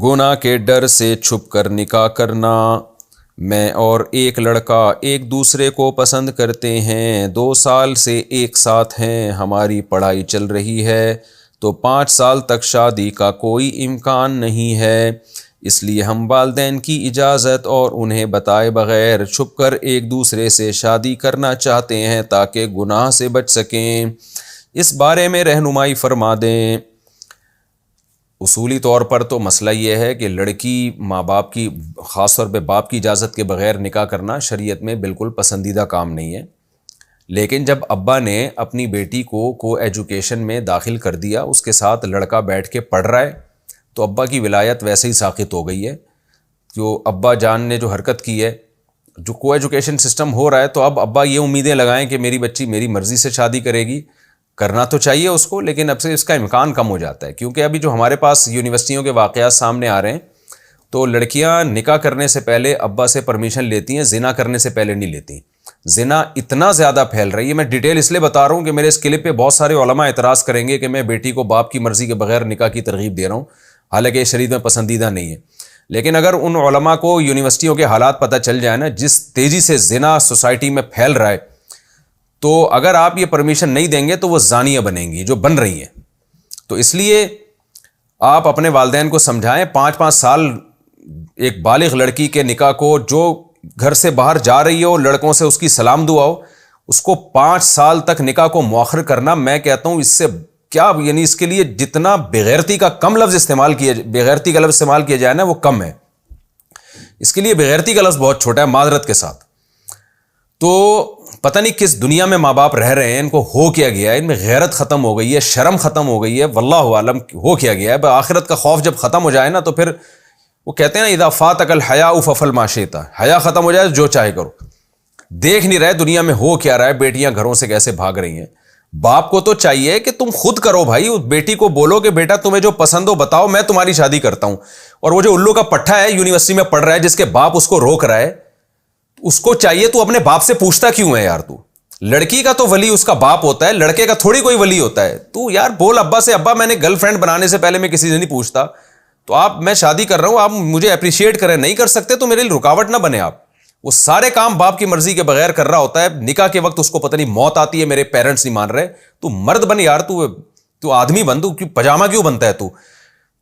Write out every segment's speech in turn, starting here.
گناہ کے ڈر سے چھپ کر نکاح کرنا۔ میں اور ایک لڑکا ایک دوسرے کو پسند کرتے ہیں، 2 سال سے ایک ساتھ ہیں، ہماری پڑھائی چل رہی ہے تو 5 سال تک شادی کا کوئی امکان نہیں ہے، اس لیے ہم والدین کی اجازت اور انہیں بتائے بغیر چھپ کر ایک دوسرے سے شادی کرنا چاہتے ہیں تاکہ گناہ سے بچ سکیں۔ اس بارے میں رہنمائی فرما دیں۔ اصولی طور پر تو مسئلہ یہ ہے کہ لڑکی ماں باپ کی، خاص طور پہ باپ کی اجازت کے بغیر نکاح کرنا شریعت میں بالکل پسندیدہ کام نہیں ہے، لیکن جب ابا نے اپنی بیٹی کو ایجوکیشن میں داخل کر دیا، اس کے ساتھ لڑکا بیٹھ کے پڑھ رہا ہے، تو ابا کی ولایت ویسے ہی ساقط ہو گئی ہے۔ جو ابا جان نے جو حرکت کی ہے، جو ایجوکیشن سسٹم ہو رہا ہے، تو اب ابا یہ امیدیں لگائیں کہ میری بچی میری مرضی سے شادی کرے گی۔ کرنا تو چاہیے اس کو، لیکن اب سے اس کا امکان کم ہو جاتا ہے، کیونکہ ابھی جو ہمارے پاس یونیورسٹیوں کے واقعات سامنے آ رہے ہیں، تو لڑکیاں نکاح کرنے سے پہلے ابا سے پرمیشن لیتی ہیں، زنا کرنے سے پہلے نہیں لیتی۔ زنا اتنا زیادہ پھیل رہی ہے، میں ڈیٹیل اس لیے بتا رہا ہوں کہ میرے اس کلپ پہ بہت سارے علماء اعتراض کریں گے کہ میں بیٹی کو باپ کی مرضی کے بغیر نکاح کی ترغیب دے رہا ہوں، حالانکہ یہ شریعت میں پسندیدہ نہیں ہے۔ لیکن اگر ان علماء کو یونیورسٹیوں کے حالات پتہ چل جائے نا، جس تیزی سے زنا سوسائٹی میں پھیل رہا ہے، تو اگر آپ یہ پرمیشن نہیں دیں گے تو وہ زانیہ بنیں گی جو بن رہی ہیں۔ تو اس لیے آپ اپنے والدین کو سمجھائیں، 5 سال ایک بالغ لڑکی کے نکاح کو، جو گھر سے باہر جا رہی ہو، لڑکوں سے اس کی سلام دعا ہو، اس کو 5 سال تک نکاح کو مؤخر کرنا، میں کہتا ہوں اس سے کیا، یعنی اس کے لیے جتنا بغیرتی کا کم لفظ استعمال کیا، بغیرتی کا لفظ استعمال کیا جائے نا، وہ کم ہے۔ اس کے لیے بغیرتی کا لفظ بہت چھوٹا ہے، معذرت کے ساتھ۔ تو پتہ نہیں کس دنیا میں ماں باپ رہ رہے ہیں، ان کو ہو کیا گیا ہے، ان میں غیرت ختم ہو گئی ہے، شرم ختم ہو گئی ہے، واللہ عالم ہو کیا گیا ہے۔ آخرت کا خوف جب ختم ہو جائے نا، تو پھر وہ کہتے ہیں نا، اذا فاتک الحیاء فافعل ما شئت، حیا ختم ہو جائے جو چاہے کرو۔ دیکھ نہیں رہے دنیا میں ہو کیا رہا ہے، بیٹیاں گھروں سے کیسے بھاگ رہی ہیں۔ باپ کو تو چاہیے کہ تم خود کرو بھائی، اس بیٹی کو بولو کہ بیٹا تمہیں جو پسند ہو بتاؤ، میں تمہاری شادی کرتا ہوں۔ اور وہ جو الو کا پٹھا ہے یونیورسٹی میں پڑھ رہا ہے، جس کے باپ اس کو روک رہا ہے، اس کو چاہیے تو اپنے باپ سے پوچھتا کیوں ہے یار؟ تو لڑکی کا تو ولی اس کا باپ ہوتا ہے، لڑکے کا تھوڑی کوئی ولی ہوتا ہے۔ تو یار بول ابا سے، ابا میں نے گرل فرینڈ بنانے سے پہلے میں کسی سے نہیں پوچھتا، تو آپ، میں شادی کر رہا ہوں، آپ مجھے اپریشیٹ کریں، نہیں کر سکتے تو میرے لیے رکاوٹ نہ بنے۔ آپ وہ سارے کام باپ کی مرضی کے بغیر کر رہا ہوتا ہے، نکاح کے وقت اس کو پتہ نہیں موت آتی ہے، میرے پیرنٹس نہیں مان رہے، تو مرد بن یار، تو آدمی بن، تو پجامہ کیوں بنتا ہے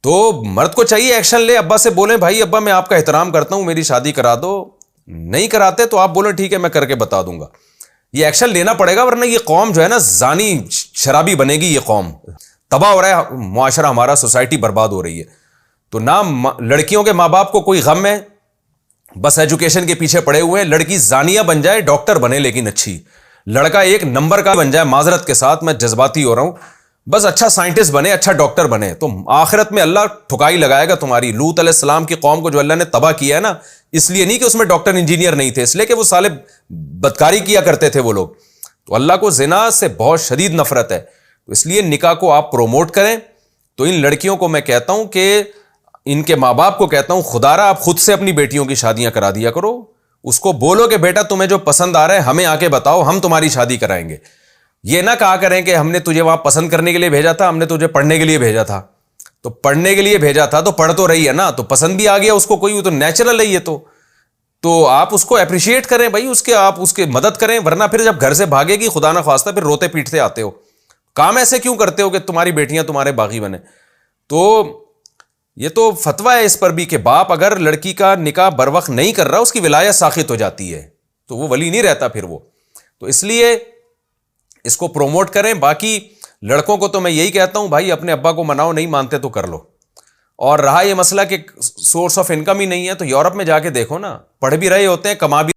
تو مرد کو چاہیے ایکشن لے، ابا سے بولیں بھائی ابا میں آپ کا احترام کرتا ہوں، میری شادی کرا دو۔ نہیں کراتے تو آپ بولیں ٹھیک ہے میں کر کے بتا دوں گا۔ یہ ایکشن لینا پڑے گا، ورنہ یہ قوم جو ہے نا زانی شرابی بنے گی، یہ قوم تباہ ہو رہا ہے، معاشرہ ہمارا، سوسائٹی برباد ہو رہی ہے۔ تو نہ لڑکیوں کے ماں باپ کو کوئی غم ہے، بس ایجوکیشن کے پیچھے پڑے ہوئے ہیں، لڑکی زانیہ بن جائے، ڈاکٹر بنے لیکن اچھی، لڑکا ایک نمبر کا بن جائے، معذرت کے ساتھ میں جذباتی ہو رہا ہوں، بس اچھا سائنٹسٹ بنے، اچھا ڈاکٹر بنے، تو آخرت میں اللہ ٹھکائی لگائے گا تمہاری۔ لوط علیہ السلام کی قوم کو جو اللہ نے تباہ کیا ہے نا، اس لیے نہیں کہ اس میں ڈاکٹر انجینئر نہیں تھے، اس لیے کہ وہ سالے بدکاری کیا کرتے تھے وہ لوگ۔ تو اللہ کو زنا سے بہت شدید نفرت ہے، تو اس لیے نکاح کو آپ پروموٹ کریں۔ تو ان لڑکیوں کو میں کہتا ہوں کہ ان کے ماں باپ کو کہتا ہوں، خدا را آپ خود سے اپنی بیٹیوں کی شادیاں کرا دیا کرو، اس کو بولو کہ بیٹا تمہیں جو پسند آ رہا ہے ہمیں آ کے بتاؤ، ہم تمہاری شادی کرائیں گے۔ یہ نہ کہا کریں کہ ہم نے تجھے وہاں پسند کرنے کے لیے بھیجا تھا، ہم نے تجھے پڑھنے کے لیے بھیجا تھا۔ تو پڑھنے کے لیے بھیجا تھا تو پڑھ تو رہی ہے نا، تو پسند بھی آ گیا اس کو، کوئی وہ تو نیچرل ہے یہ تو آپ اس کو اپریشیٹ کریں بھائی، آپ اس کی مدد کریں، ورنہ پھر جب گھر سے بھاگے گی خدا نہ خواستہ پھر روتے پیٹتے آتے ہو، کام ایسے کیوں کرتے ہو کہ تمہاری بیٹیاں تمہارے باغی بنے۔ تو یہ تو فتویٰ ہے اس پر بھی کہ باپ اگر لڑکی کا نکاح بر وقت نہیں کر رہا، اس کی ولایت ساقط ہو جاتی ہے، تو وہ ولی نہیں رہتا پھر وہ۔ تو اس لیے اس کو پروموٹ کریں۔ باقی لڑکوں کو تو میں یہی کہتا ہوں بھائی اپنے ابا کو مناؤ، نہیں مانتے تو کر لو۔ اور رہا یہ مسئلہ کہ سورس آف انکم ہی نہیں ہے، تو یورپ میں جا کے دیکھو نا، پڑھ بھی رہے ہوتے ہیں، کما بھی